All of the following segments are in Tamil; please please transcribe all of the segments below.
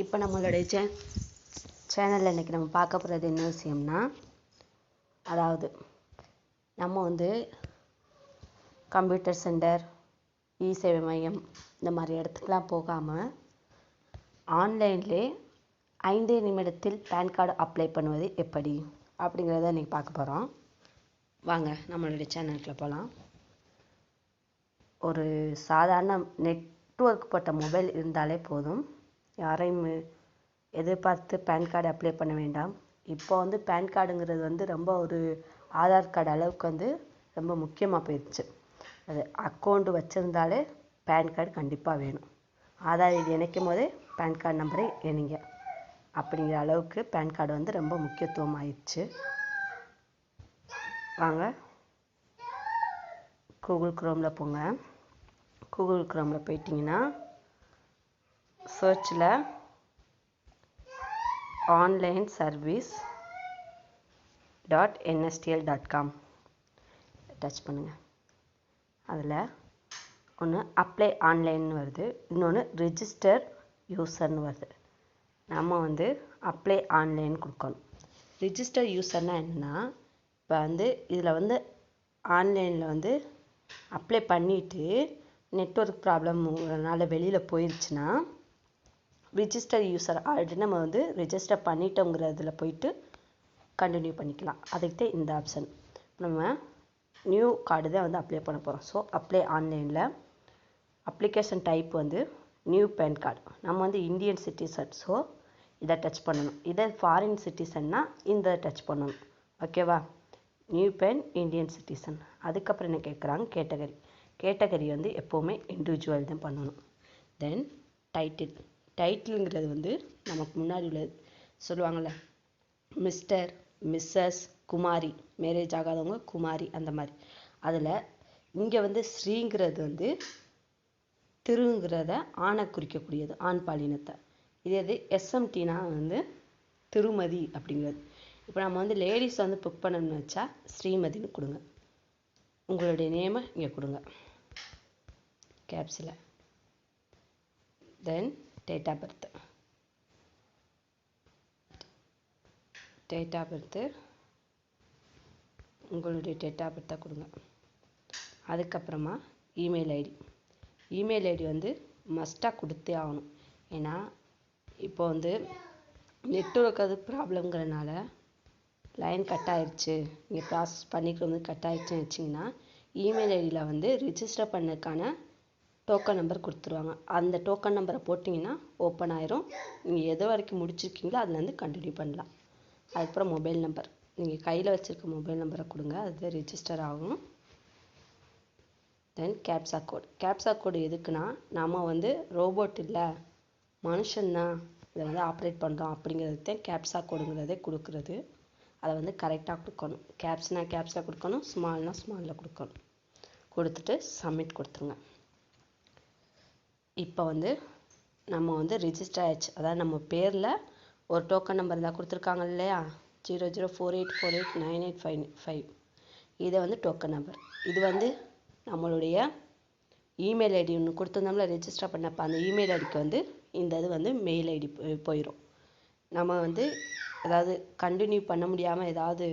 இப்போ நம்மளுடைய சேனலில் இன்றைக்கி நம்ம பார்க்க போகிறது என்ன விஷயம்னா, அதாவது நம்ம வந்து கம்ப்யூட்டர் சென்டர், இ-சேவை மையம் இந்த மாதிரி இடத்துக்குலாம் போகாமல் ஆன்லைன்லே 5 நிமிடத்தில் பேன் கார்டு அப்ளை பண்ணுவது எப்படி அப்படிங்கிறத இன்றைக்கி பார்க்க போகிறோம். வாங்க நம்மளுடைய சேனலுக்குள்ள போகலாம். ஒரு சாதாரண நெட்வொர்க் போட்ட மொபைல் இருந்தாலே போதும், யாரையும் எதிர்பார்த்து பேன் கார்டு அப்ளை பண்ண வேண்டாம். இப்போ வந்து பேன் கார்டுங்கிறது வந்து ரொம்ப ஒரு ஆதார் கார்டு அளவுக்கு வந்து ரொம்ப முக்கியமாக போயிடுச்சு. அது அக்கௌண்ட் வச்சுருந்தாலே பேன் கார்டு கண்டிப்பாக வேணும். ஆதார் ஐடி இணைக்கும் போதே பேன் கார்டு நம்பரை இணைங்க அப்படிங்கிற அளவுக்கு பேன் கார்டு வந்து ரொம்ப முக்கியத்துவம் ஆயிடுச்சு. வாங்க கூகுள் குரோமில் போங்க. கூகுள் குரோமில் போயிட்டிங்கன்னா சர்ச்சில் ஆன்லைன் சர்வீஸ் .nstl.com டச் பண்ணுங்கள். அதில் ஒன்று அப்ளை ஆன்லைன்னு வருது, இன்னொன்று ரிஜிஸ்டர் யூசர்னு வருது. நம்ம வந்து அப்ளை ஆன்லைன் கொடுக்கணும். ரிஜிஸ்டர் யூசர்னால் என்னென்னா, இப்போ வந்து இதில் வந்து ஆன்லைனில் வந்து அப்ளை பண்ணிவிட்டு நெட்வொர்க் ப்ராப்ளம்னால வெளியில் போயிடுச்சுன்னா, ரிஜிஸ்டர் யூசர் ஆல்ரெடி நம்ம வந்து ரிஜிஸ்டர் பண்ணிட்டோங்கிறதுல போயிட்டு கண்டினியூ பண்ணிக்கலாம். அதுக்கு தான் இந்த ஆப்ஷன். நம்ம நியூ கார்டு தான் வந்து அப்ளை பண்ண போகிறோம். ஸோ அப்ளை ஆன்லைனில் அப்ளிகேஷன் டைப் வந்து நியூ பேன் கார்டு. நம்ம வந்து இந்தியன் சிட்டிசன், ஸோ இதை டச் பண்ணணும். இதை ஃபாரின் சிட்டிசன்னா இந்த டச் பண்ணணும். ஓகேவா? New PAN Indian citizen. அதுக்கப்புறம் என்ன கேட்குறாங்க, கேட்டகரி வந்து எப்போவுமே இண்டிவிஜுவல் தான் பண்ணணும். தென் டைட்டிலுங்கிறது வந்து நமக்கு முன்னாடி உள்ள சொல்லுவாங்கள்ல, மிஸ்டர், மிஸ்ஸஸ், குமாரி, மேரேஜ் ஆகாதவங்க குமாரி, அந்த மாதிரி. அதில் இங்கே வந்து ஸ்ரீங்கிறது வந்து திருங்கிறத ஆணை குறிக்கக்கூடியது, ஆண் பாலினத்தை. இதே எஸ்எம்டினா வந்து திருமதி அப்படிங்கிறது. இப்போ நம்ம வந்து லேடிஸ் வந்து புக் பண்ணணும்னு வச்சா ஸ்ரீமதின்னு கொடுங்க. உங்களுடைய நேமை இங்கே கொடுங்க கேப்ஸில். தென் டேட் ஆஃப் பர்த்து உங்களுடைய டேட் ஆஃப் பர்த்தை கொடுங்க. அதுக்கப்புறமா இமெயில் ஐடி வந்து மஸ்ட்டாக கொடுத்தே ஆகணும். ஏன்னா இப்போ வந்து நெட்வொர்க் அது ப்ராப்ளம்ங்கிறனால லைன் கட் ஆயிடுச்சு, நீங்கள் ப்ராசஸ் பண்ணிட்டு வந்து கட் ஆயிடுச்சுன்னு வச்சிங்கன்னா, இமெயில் ஐடியில் வந்து ரிஜிஸ்டர் பண்ணதுக்கான டோக்கன் நம்பர் கொடுத்துருவாங்க. அந்த டோக்கன் நம்பரை போட்டிங்கன்னா ஓப்பன் ஆயிரும். நீங்கள் எது வரைக்கும் முடிச்சிருக்கீங்களோ அதுலேருந்து கண்டினியூ பண்ணலாம். அதுக்கப்புறம் மொபைல் நம்பர், நீங்கள் கையில் வச்சுருக்க மொபைல் நம்பரை கொடுங்க, அது ரிஜிஸ்டர் ஆகும். தென் கேப்சா கோடு எதுக்குன்னா, நம்ம வந்து ரோபோட் இல்லை, மனுஷன்தான் இதை வந்து ஆப்ரேட் பண்ணுறோம் அப்படிங்கிறது தான் கேப்சா கோடுங்கிறதே கொடுக்குறது. அதை வந்து கரெக்டாக கொடுக்கணும். கேப்ஸா கொடுக்கணும், ஸ்மாலில் கொடுக்கணும். கொடுத்துட்டு சப்மிட் கொடுத்துருங்க. இப்போ வந்து நம்ம வந்து ரிஜிஸ்டர் ஆயிடுச்சு. அதாவது நம்ம பேரில் ஒரு டோக்கன் நம்பர் தான் கொடுத்துருக்காங்க இல்லையா, 0048489855. இதை வந்து டோக்கன் நம்பர். இது வந்து நம்மளுடைய இமெயில் ஐடி ஒன்று கொடுத்துருந்தோம்ல ரிஜிஸ்டர் பண்ணப்போ, அந்த இமெயில் ஐடிக்கு வந்து இந்த இது வந்து மெயில் ஐடி போயிடும். நம்ம வந்து ஏதாவது கண்டினியூ பண்ண முடியாமல் ஏதாவது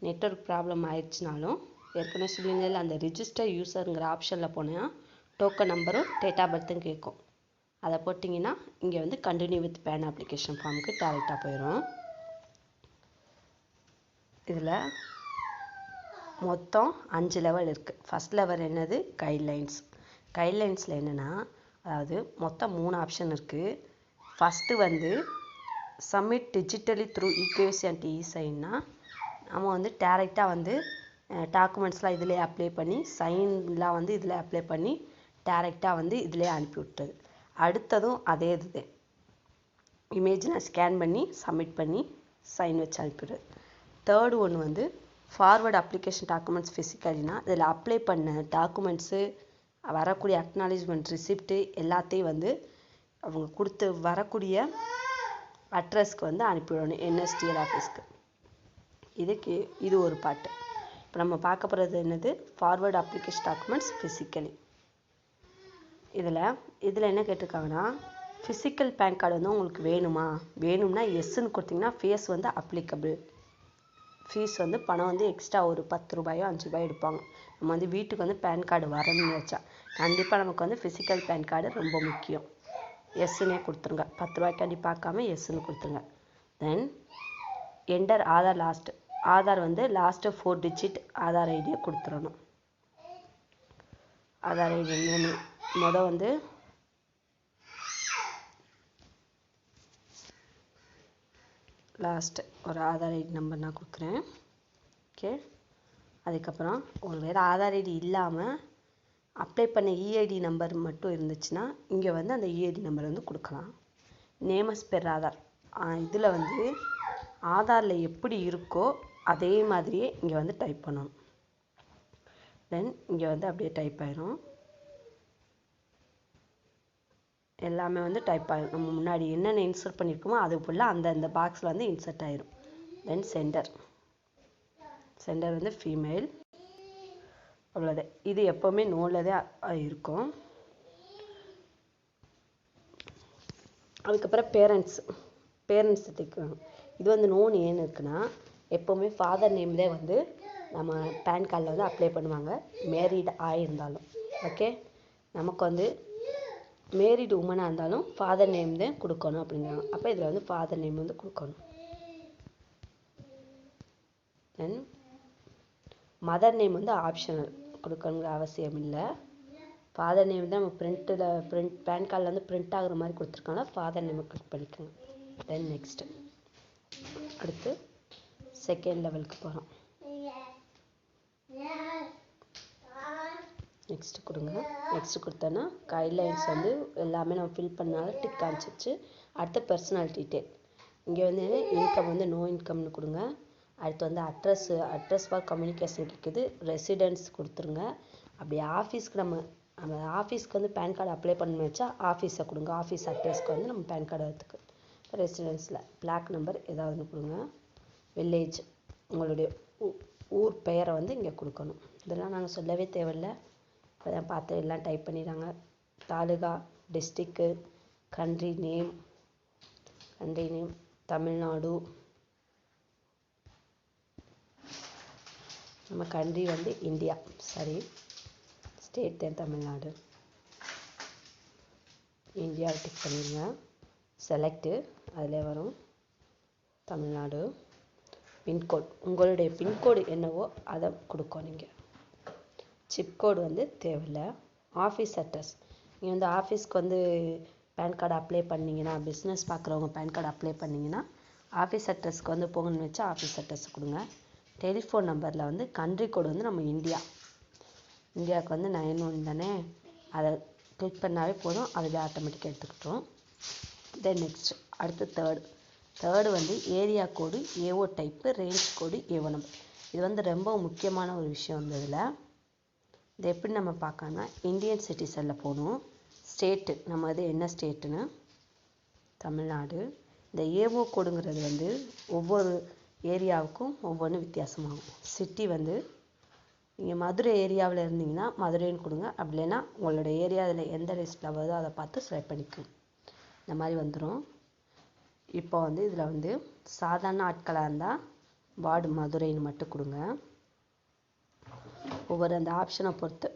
நெட்வொர்க் ப்ராப்ளம் ஆயிடுச்சுனாலும், ஏற்கனவே சொல்லியிருந்தால அந்த ரிஜிஸ்டர் யூசருங்கிற ஆப்ஷனில் போனால் டோக்கன் நம்பரும் டேட் ஆஃப் பர்த்தும் கேட்கும். அதை போட்டிங்கன்னா இங்கே வந்து கண்டினியூ வித் பேன் அப்ளிகேஷன் ஃபார்முக்கு டேரெக்டாக போயிடும். இதில் மொத்தம் 5 லெவல் இருக்குது. ஃபஸ்ட் லெவல் என்னது, கைட்லைன்ஸில் என்னென்னா, அதாவது மொத்தம் 3 ஆப்ஷன் இருக்குது. ஃபஸ்ட்டு வந்து submit digitally through eKYC and இ-சைன்னா, நம்ம வந்து டேரெக்டாக வந்து டாக்குமெண்ட்ஸ்லாம் இதிலே அப்ளை பண்ணி, சைன்லாம் வந்து இதில் அப்ளை பண்ணி டேரெக்டாக வந்து இதிலே அனுப்பி விட்டுறது. அடுத்ததும் அதே இது, இமேஜில் ஸ்கேன் பண்ணி சப்மிட் பண்ணி சைன் வச்சு அனுப்பிடுறது. தேர்டு ஒன்று வந்து ஃபார்வர்டு அப்ளிகேஷன் டாக்குமெண்ட்ஸ் ஃபிசிக்கலினா, இதில் அப்ளை பண்ண டாக்குமெண்ட்ஸு, வரக்கூடிய அக்னாலேஜ்மெண்ட் ரிசிப்ட்டு எல்லாத்தையும் வந்து அவங்க கொடுத்து வரக்கூடிய அட்ரஸ்க்கு வந்து அனுப்பிவிடணும், NSTL ஆஃபீஸ்க்கு. இது ஒரு பாட்டு. இப்போ நம்ம பார்க்க போகிறது என்னது, ஃபார்வர்டு அப்ளிகேஷன் டாக்குமெண்ட்ஸ் ஃபிசிக்கலி. இதில் என்ன கேட்டிருக்காங்கன்னா, ஃபிசிக்கல் பேன் கார்டு வந்து உங்களுக்கு வேணும்னா எஸ்ன்னு கொடுத்தீங்கன்னா ஃபேஸ் வந்து அப்ளிகபிள். ஃபீஸ் வந்து பணம் வந்து எக்ஸ்ட்ரா ஒரு 10 ரூபாயோ 5 ரூபாயோ எடுப்பாங்க. நம்ம வந்து வீட்டுக்கு வந்து பேன் கார்டு வரணும்னு வச்சா கண்டிப்பாக நமக்கு வந்து ஃபிசிக்கல் பேன் கார்டு ரொம்ப முக்கியம். எஸ்ன்னே கொடுத்துருங்க. 10 ரூபாய்க்காண்டி பார்க்காம எஸ்ன்னு கொடுத்துருங்க. தென் என்டர் ஆதார் வந்து லாஸ்ட்டு 4 டிஜிட் ஆதார் ஐடியை கொடுத்துடணும். ஆதார் ஐடி வந்து லாஸ்ட்டு ஒரு ஆதார் ஐடி நம்பர் நான் கொடுக்குறேன். ஓகே, அதுக்கப்புறம் ஒரு வேறு ஆதார் ஐடி இல்லாமல் அப்ளை பண்ண இஐடி நம்பர் மட்டும் இருந்துச்சுன்னா இங்கே வந்து அந்த இஐடி நம்பர் வந்து கொடுக்கலாம். நேம் அஸ் பெர் ஆதார், இதில் வந்து ஆதாரில் எப்படி இருக்கோ அதே மாதிரியே இங்கே வந்து டைப் பண்ணணும். தென் இங்கே வந்து அப்படியே டைப் ஆயிரும். எல்லாமே வந்து டைப் ஆகிடும். நம்ம முன்னாடி என்னென்ன இன்சர்ட் பண்ணியிருக்கோமோ அது ஃபுல்லாக அந்த பாக்ஸில் வந்து இன்சர்ட் ஆயிரும். தென் சென்டர் வந்து ஃபீமேல், அவ்வளோதான். இது எப்போவுமே நோவில் தான் இருக்கும். அதுக்கப்புறம் பேரண்ட்ஸ் தைக்கணும். இது வந்து நோன் ஏன்னு இருக்குன்னா எப்போவுமே ஃபாதர் நேம் தான் வந்து நம்ம பேன் கார்டில் வந்து அப்ளை பண்ணுவாங்க, மேரீடு ஆகியிருந்தாலும். ஓகே, நமக்கு வந்து மேரிடு உமனாக இருந்தாலும் ஃபாதர் நேம் தான் கொடுக்கணும் அப்படிங்கிறாங்க. அப்போ இதில் வந்து ஃபாதர் நேம் வந்து கொடுக்கணும். தென் மதர் நேம் வந்து ஆப்ஷனல், கொடுக்கணுங்கிற அவசியம் இல்லை. ஃபாதர் நேம் தான் நம்ம பேன் கார்டில் வந்து பிரிண்ட் ஆகுற மாதிரி கொடுத்துருக்காங்க. ஃபாதர் நேமை கிளிக் பண்ணிக்கோங்க. தென் நெக்ஸ்ட்டு அடுத்து செகண்ட் லெவலுக்கு போகிறோம். நெக்ஸ்ட்டு கொடுங்க. நெக்ஸ்ட்டு கொடுத்தோன்னா கைட்லைன்ஸ் வந்து எல்லாமே நம்ம ஃபில் பண்ணாலும் டிக் காமிச்சிச்சு. அடுத்து பர்சனல் டீட்டெயில். இங்கே வந்து இன்கம் வந்து நோ இன்கம்னு கொடுங்க. அடுத்து வந்து அட்ரஸ் ஃபார் கம்யூனிகேஷன் இருக்குது, ரெசிடென்ஸ் கொடுத்துருங்க. அப்படி ஆஃபீஸ்க்கு நம்ம ஆஃபீஸ்க்கு வந்து பேன் கார்டு அப்ளை பண்ணணும்னு வச்சா ஆஃபீஸை கொடுங்க. ஆஃபீஸ் அட்ரஸ்க்கு வந்து நம்ம பேன் கார்டு வரத்துக்கு. ரெசிடென்ஸில் பிளாக் நம்பர் ஏதாவது ஒன்று கொடுங்க. வில்லேஜ், உங்களுடைய ஊர் பெயரை வந்து இங்கே கொடுக்கணும். இதெல்லாம் நாங்கள் சொல்லவே தேவையில்லை, இப்போ தான் பார்த்து எல்லாம் டைப் பண்ணிடுறாங்க. தாலுகா, டிஸ்ட்ரிக்கு, கண்ட்ரி நேம் தமிழ்நாடு. நம்ம கண்ட்ரி வந்து இந்தியா, சரி. ஸ்டேட் தான் தமிழ்நாடு. இந்தியா டிக் பண்ணிடுங்க. செலக்டு, அதில் வரும் தமிழ்நாடு. பின்கோட், உங்களுடைய பின்கோடு என்னவோ அதை கொடுக்கணும். நீங்கள் சிப் கோடு வந்து தேவையில்லை. ஆஃபீஸ் அட்ரஸ், நீங்கள் வந்து ஆஃபீஸ்க்கு வந்து பேன் கார்டு அப்ளை பண்ணிங்கன்னா, பிஸ்னஸ் பார்க்குறவங்க பேன் கார்டு அப்ளை பண்ணிங்கன்னா ஆஃபீஸ் அட்ரஸ்க்கு வந்து போகணும்னு வச்சா ஆஃபீஸ் அட்ரஸ் கொடுங்க. டெலிஃபோன் நம்பரில் வந்து கண்ட்ரி கோடு வந்து நம்ம இந்தியாவுக்கு வந்து 91 தானே, அதை கிளிக் பண்ணாவே போதும், அதில் ஆட்டோமேட்டிக்காக எடுத்துக்கிட்டோம். தென் நெக்ஸ்ட் அடுத்து தேர்டு வந்து area code AO type, range code AO number. இது வந்து ரொம்ப முக்கியமான ஒரு விஷயம் வந்து இதில். இது எப்படி நம்ம பார்க்கணும்னா இந்தியன் சிட்டிசனில் போகணும். ஸ்டேட்டு, நம்ம இது என்ன ஸ்டேட்டுன்னு தமிழ்நாடு. இந்த ஏஓ கோடுங்கிறது வந்து ஒவ்வொரு ஏரியாவுக்கும் ஒவ்வொன்று வித்தியாசமாகும். சிட்டி வந்து நீங்கள் மதுரை ஏரியாவில் இருந்தீங்கன்னா மதுரைன்னு கொடுங்க. அப்படி இல்லைன்னா உங்களோட ஏரியாவில் எந்த லிஸ்ட்டில் வருதோ அதை பார்த்து செலக்ட் பண்ணிக்கோங்க. இந்த மாதிரி வந்துடும். இப்போ வந்து இதில் வந்து சாதாரண ஆட்களாக இருந்தால் வார்டு மதுரைன்னு மட்டும் கொடுங்க. ஒவ்வொரு அந்த ஆப்ஷனை பொறுத்து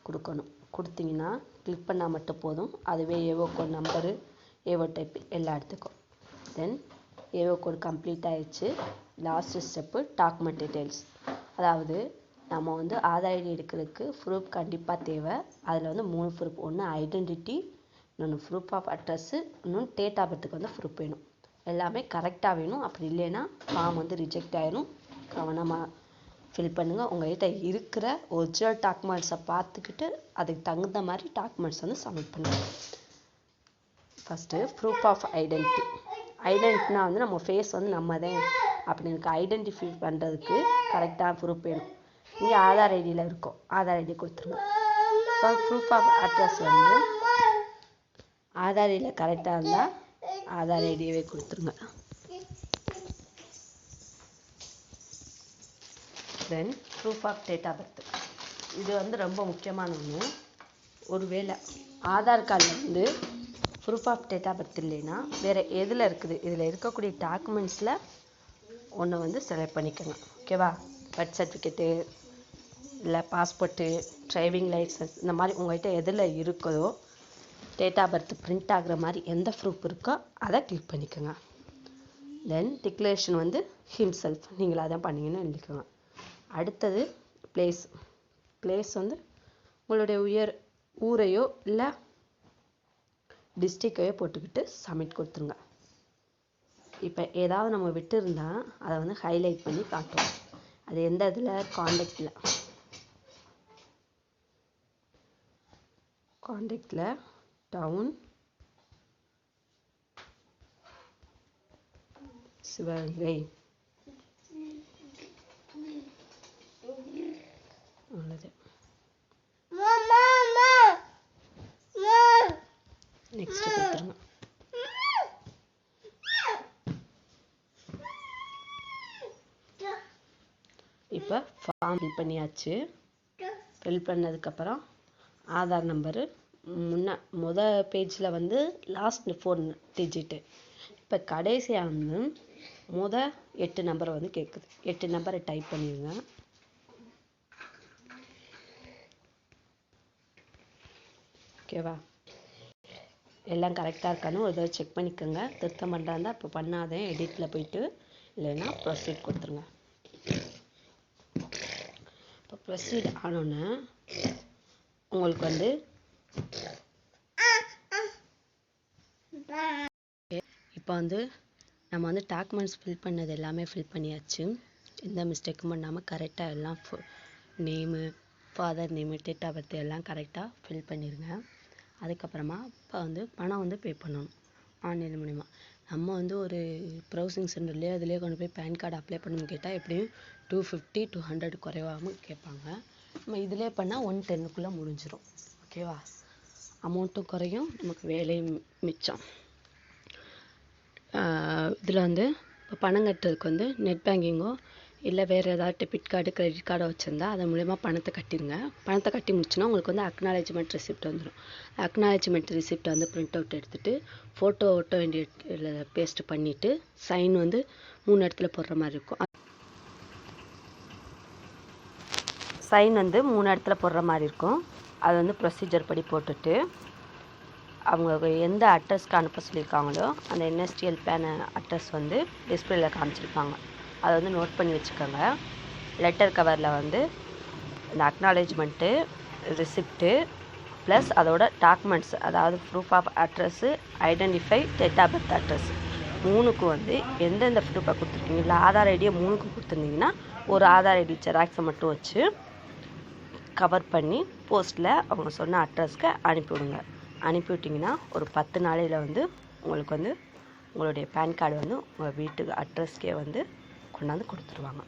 கொடுக்கணும். கொடுத்தீங்கன்னா கிளிக் பண்ணால் மட்டும் போதும், அதுவே AO code number, AO type எல்லாம் எடுத்துக்கும். தென் ஏஓ கோட் கம்ப்ளீட் ஆகிடுச்சு. Last step document details. அதாவது நம்ம வந்து ஆதார் ஐடி எடுக்கிறதுக்கு ப்ரூஃப் கண்டிப்பாக தேவை. அதில் வந்து 3 ப்ரூஃப், ஒன்று ஐடென்டிட்டி, இன்னொன்று ப்ரூஃப் ஆஃப் அட்ரஸ்ஸு, இன்னொன்று டேட் ஆஃப் பர்த்துக்கு வந்து ப்ரூஃப் வேணும். எல்லாமே கரெக்டாக வேணும். அப்படி இல்லைன்னா ஃபார்ம் வந்து ரிஜெக்ட் ஆகிடும். கவனமாக ஃபில் பண்ணுங்கள். உங்கள்கிட்ட இருக்கிற ஒரிஜினல் டாக்குமெண்ட்ஸை பார்த்துக்கிட்டு அதுக்கு தகுந்த மாதிரி டாக்குமெண்ட்ஸ் வந்து சப்மிட் பண்ணுங்கள். ஃபஸ்ட்டு ப்ரூஃப் ஆஃப் ஐடென்டிட்டினா வந்து நம்ம ஃபேஸ் வந்து நம்ம தான் அப்படின்னு ஐடென்டிஃபை பண்ணுறதுக்கு கரெக்டாக ப்ரூஃப் வேணும். இங்கே ஆதார் ஐடியில் இருக்கும், ஆதார் ஐடி கொடுத்துருங்க. இப்போ ப்ரூஃப் ஆஃப் அட்ரஸ் வந்து ஆதார் ஐடியில் கரெக்டாக இருந்தால் ஆதார் ஐடியவே கொடுத்துருங்க. Then proof of date of birth, இது வந்து ரொம்ப முக்கியமான ஒன்று. ஒருவேளை ஆதார் கார்டில் வந்து proof of date of birth இல்லைன்னா வேறு எதில் இருக்குது, இதில் இருக்கக்கூடிய டாக்குமெண்ட்ஸில் ஒன்று வந்து செலக்ட் பண்ணிக்கோங்க. ஓகேவா? பர்த் சர்டிஃபிகேட்டு இல்லை பாஸ்போர்ட்டு, டிரைவிங் லைசன்ஸ், இந்த மாதிரி உங்கள்கிட்ட எதில் இருக்குதோ டேட் ஆஃப் பர்த் பிரிண்ட் ஆகிற மாதிரி எந்த ப்ரூஃப் இருக்கோ அதை கிளிக் பண்ணிக்கோங்க. தென் டிக்ளரேஷன் வந்து ஹிம்செல்ஃப், நீங்களாக தான் பண்ணீங்கன்னு எழுதிக்கோங்க. அடுத்தது பிளேஸ் வந்து உங்களுடைய ஊரையோ இல்லை டிஸ்ட்ரிக்கையோ போட்டுக்கிட்டு சப்மிட் கொடுத்துருங்க. இப்போ ஏதாவது நம்ம விட்டு இருந்தால் அதை வந்து ஹைலைட் பண்ணி காட்டும். அது எந்த இதில், காண்டாக்டில் டவுன் சிவகங்கை, அவ்வளோது. நெக்ஸ்ட் கொடுத்துருங்க. இப்போ ஃபார்ம் ஃபில் பண்ணியாச்சு. ஃபில் பண்ணதுக்கப்புறம் ஆதார் நம்பரு முதல் பேஜில் வந்து லாஸ்ட் 4 டிஜிட்டு. இப்போ கடைசியாக வந்து 8 நம்பரை வந்து கேட்குது. 8 நம்பரை டைப் பண்ணிடுங்க. ஓகேவா? எல்லாம் கரெக்டாக இருக்கான்னு ஒரு தடவை செக் பண்ணிக்கோங்க. திருத்தம் பண்ணுறாந்தா இப்போ பண்ணாதே, எடிட்டில் போயிட்டு இல்லைன்னா ப்ரொசீட் கொடுத்துருங்க. இப்போ ப்ரொசீட் ஆனோன்னே உங்களுக்கு வந்து இப்போ வந்து நம்ம வந்து டாக்குமெண்ட்ஸ் ஃபில் பண்ணது எல்லாமே ஃபில் பண்ணியாச்சு. எந்த மிஸ்டேக்கும் பண்ணாமல் கரெக்டாக எல்லாம் name, father name, date of birth எல்லாம் கரெக்டாக ஃபில் பண்ணிடுங்க. அதுக்கப்புறமா இப்போ வந்து பணம் வந்து பே பண்ணணும் ஆன்லைன் மூலிமா. நம்ம வந்து ஒரு ப்ரௌசிங் சென்டர்லேயே அதிலே கொண்டு போய் பேன் கார்டு அப்ளை பண்ணணும்னு கேட்டால் எப்படியும் 250 to 100 குறைவாமல் கேட்பாங்க. நம்ம இதிலே பண்ணால் 110க்குள்ளே முடிஞ்சிடும். ஓகேவா? அமௌண்ட்டும் குறையும், நமக்கு வேலையும் மிச்சம். இதில் வந்து இப்போ பணம் கட்டுறதுக்கு வந்து நெட் பேங்கிங்கோ இல்லை வேறு ஏதாவது டெபிட் கார்டு, கிரெடிட் கார்டோ வச்சுருந்தா அதன் மூலயமா பணத்தை கட்டிடுங்க. பணத்தை கட்டி முடிச்சுன்னா உங்களுக்கு வந்து அக்னாலேஜ்மெண்ட் ரிசிப்ட் வந்துடும். அக்னாலேஜ்மெண்ட் ரிசிப்ட் வந்து பிரிண்ட் அவுட் எடுத்துகிட்டு ஃபோட்டோ ஒட்ட வேண்டிய பேஸ்ட் பண்ணிவிட்டு சைன் வந்து 3 இடத்துல போடுற மாதிரி இருக்கும். சைன் வந்து 3 இடத்துல போடுற மாதிரி இருக்கும். அது வந்து ப்ரொசீஜர் படி போட்டுட்டு அவங்க எந்த அட்ரஸ்க்கு அனுப்ப சொல்லியிருக்காங்களோ அந்த NSDL பேன் அட்ரஸ் வந்து டிஸ்பிளேயில் காமிச்சிருப்பாங்க. அதை வந்து நோட் பண்ணி வச்சுக்கோங்க. லெட்டர் கவரில் வந்து இந்த அக்னாலேஜ்மெண்ட்டு, ரிசிப்ட்டு ப்ளஸ் அதோட டாக்குமெண்ட்ஸ், அதாவது proof of address, identify, date of birth address 3க்கும் வந்து எந்தெந்த ப்ரூஃபை கொடுத்துருக்கீங்க. இல்லை ஆதார் ஐடியை 3க்கும் கொடுத்துருந்தீங்கன்னா ஒரு ஆதார் ஐடி ஜெராக்ஸை மட்டும் வச்சு கவர் பண்ணி போஸ்ட்டில் அவங்க சொன்ன அட்ரஸ்க்கு அனுப்பிவிடுங்க. அனுப்பிவிட்டிங்கன்னா ஒரு 10 நாளையில் வந்து உங்களுக்கு வந்து உங்களுடைய பேன் கார்டு வந்து உங்கள் வீட்டுக்கு அட்ரஸ்க்கே வந்து கொண்டாந்து கொடுத்துருவாங்க.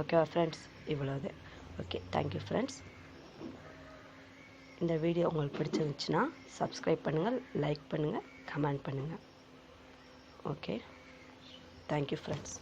ஓகேவா ஃப்ரெண்ட்ஸ்? இவ்வளோது. Okay, thank you friends. இந்த வீடியோ உங்களுக்கு பிடிச்சிருந்துச்சுன்னா சப்ஸ்கிரைப் பண்ணுங்கள், லைக் பண்ணுங்கள், கமெண்ட் பண்ணுங்கள். Okay, thank you friends.